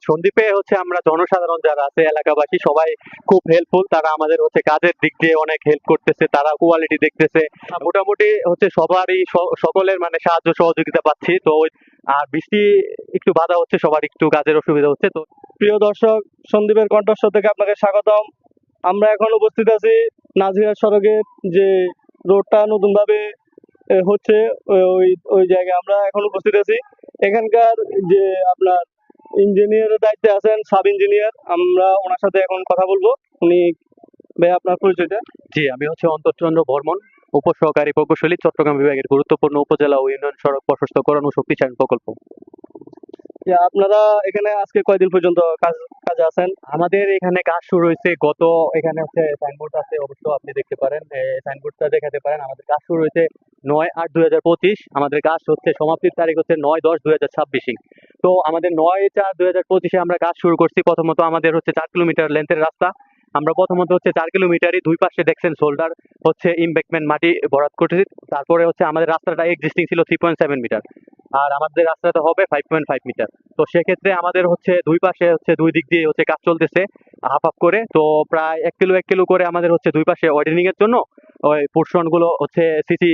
সন্দ্বীপে হচ্ছে আমরা জনসাধারণ যারা আছে এলাকাবাসী সবাই খুব হেল্পফুল। তারা আমাদের হচ্ছে কাজের দিক দিয়ে অনেক হেল্প করতেছে, তারা কোয়ালিটি দেখতেছে। মোটামুটি হচ্ছে সবারই সকলের মানে সাহায্য সহযোগিতা পাচ্ছি। তো আর বৃষ্টি একটু বাধা হচ্ছে, সবার একটু কাজের অসুবিধা হচ্ছে। তো প্রিয় দর্শক, সন্দীপের কণ্ঠস্বর থেকে আপনাকে স্বাগতম। আমরা এখন উপস্থিত আছি নাজিরা সড়কের যে রোডটা নতুন ভাবে হচ্ছে, ওই ওই জায়গায় আমরা এখন উপস্থিত আছি। এখানকার যে আপনার ইঞ্জিনিয়ারের দায়িত্বে আছেন সাব ইঞ্জিনিয়ার, আমরা ওনার সাথে এখন কথা বলবো। উনি ভাই আপনার পরিচয়টা? জি, আমি হচ্ছে অন্তরচন্দ্র বর্মন, উপসহকারী প্রকৌশলী, চট্টগ্রাম বিভাগের গুরুত্বপূর্ণ উপজেলা ও ইউনিয়ন সড়ক প্রশস্তকরণ ও শক্তিশালী প্রকল্প। যে আপনারা এখানে আজকে কয়দিন পর্যন্ত কাজে আছেন? আমাদের এখানে কাজ শুরু হয়েছে এখানে হচ্ছে সাইনবোর্ড আছে, অবশ্য আপনি দেখতে পারেন, সাইনবোর্ডটা দেখাতে পারেন। আমাদের কাজ শুরু হয়েছে 9/8/2025। আমাদের কাজ হচ্ছে সমাপ্তির তারিখ হচ্ছে 9/10/2026। তো আমাদের 9/4/2025-এ আমরা কাজ শুরু করছি। প্রথমত আমাদের হচ্ছে 4 কিলোমিটার লেন্থের রাস্তা। আমরা প্রথমত হচ্ছে 4 কিলোমিটারই দুই পাশে দেখছেন শোল্ডার হচ্ছে ইমবেকমেন্ট মাটি ভরাট করেছি। তারপরে হচ্ছে আমাদের রাস্তাটা এক্সিস্টিং ছিল 3.7 মিটার, আর আমাদের রাস্তাটা হবে 5.5 মিটার। তো সেক্ষেত্রে আমাদের হচ্ছে দুই পাশে হচ্ছে দুই দিক দিয়ে হচ্ছে কাজ চলতেছে হাফ হাফ করে। তো প্রায় 1 কিলো করে আমাদের হচ্ছে দুই পাশে ওয়াইডেনিং এর জন্য ওই পোর্শন গুলো হচ্ছে সিসি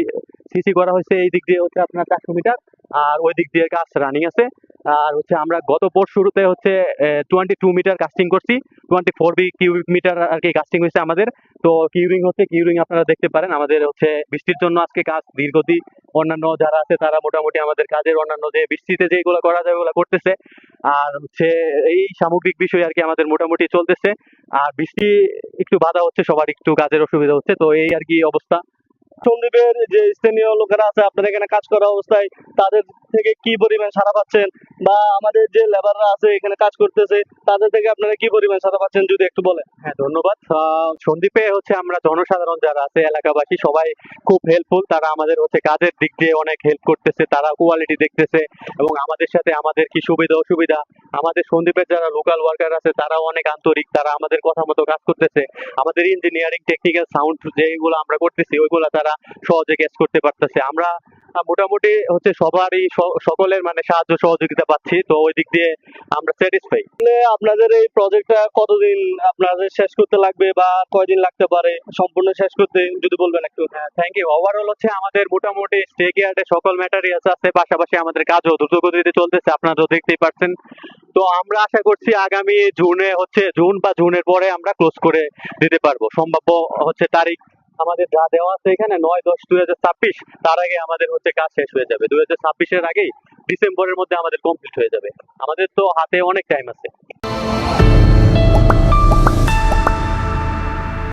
সিসি করা হয়েছে। এই দিক দিয়ে হচ্ছে আপনার 400 মিটার, আর ওই দিক দিয়ে কাজ রানিং আছে। আর হচ্ছে আমরা গত শুরুতে হচ্ছে 22 মিটার কাস্টিং করছি, 24 কিউবিক মিটার আর কি কাস্টিং হয়েছে আমাদের। তো কিউরিং আপনারা দেখতে পারেন। আমাদের হচ্ছে বৃষ্টির জন্য আজকে কাজ ধীরগতি। অন্যান্য যারা আছে তারা মোটামুটি আমাদের কাজের অন্যান্য যে বৃষ্টিতে যেগুলো করা যায় ওগুলো করতেছে। আর হচ্ছে এই সামগ্রিক বিষয় আর কি আমাদের মোটামুটি চলতেছে। আর বৃষ্টি একটু বাধা হচ্ছে, সবার একটু কাজের অসুবিধা হচ্ছে। তো এই আর কি অবস্থা। সন্দীপের যে স্থানীয় লোকেরা আছে আপনারা এখানে কাজ করা অবস্থায় তাদের থেকে কি পরিমাণ সাড়া পাচ্ছেন, বা আমাদের যে লেবাররা আছে এখানে কাজ করতেছে তাদের থেকে আপনারা কি পরিমাণ সাড়া পাচ্ছেন যদি একটু বলেন? হ্যাঁ, ধন্যবাদ। সন্দ্বীপে হচ্ছে আমরা জনসাধারণ যারা আছে এলাকাবাসী সবাই খুব হেল্পফুল। তারা আমাদের হচ্ছে কাজের দিক দিয়ে অনেক হেল্প করতেছে, তারা কোয়ালিটি দেখতেছে এবং আমাদের সাথে আমাদের কি সুবিধা অসুবিধা। আমাদের সন্দ্বীপের যারা লোকাল ওয়ার্কার আছে তারাও অনেক আন্তরিক, তারা আমাদের কথা মতো কাজ করতেছে। আমাদের ইঞ্জিনিয়ারিং টেকনিক্যাল সাউন্ড যেগুলো আমরা করতেছি ওইগুলো তারা সহজে ক্যাচ করতে পারতেছে। আমরা মোটামুটি হচ্ছে সবারই সকলের মানে সাহায্য সহযোগিতা পাচ্ছি। তো ওই দিক দিয়ে আমরা স্যাটিসফাই। আপনাদের এই প্রজেক্টটা কতদিন আপনাদের শেষ করতে লাগবে, বা কয়দিন লাগতে পারে সম্পূর্ণ শেষ করতে যদি বলবেন একটু? Thank you. ওভারঅল হচ্ছে আমাদের মোটামুটি স্টেক ইয়ার্ডে সকল ম্যাটেরিয়ালস আছে, পাশাপাশি আমাদের কাজও দ্রুত গতিতে চলতেছে, আপনারা তো দেখতেই পাচ্ছেন। তো আমরা আশা করছি আগামী জুন বা জুনের পরে আমরা ক্লোজ করে দিতে পারবো। সম্ভাব্য হচ্ছে তারিখ আমাদের যা দেওয়া আছে এখানে 9/10/2026, তার আগে আমাদের হচ্ছে কাজ শেষ হয়ে যাবে। 2026-এর আগেই ডিসেম্বরের মধ্যে আমাদের কমপ্লিট হয়ে যাবে। আমাদের তো হাতে অনেক টাইম আছে।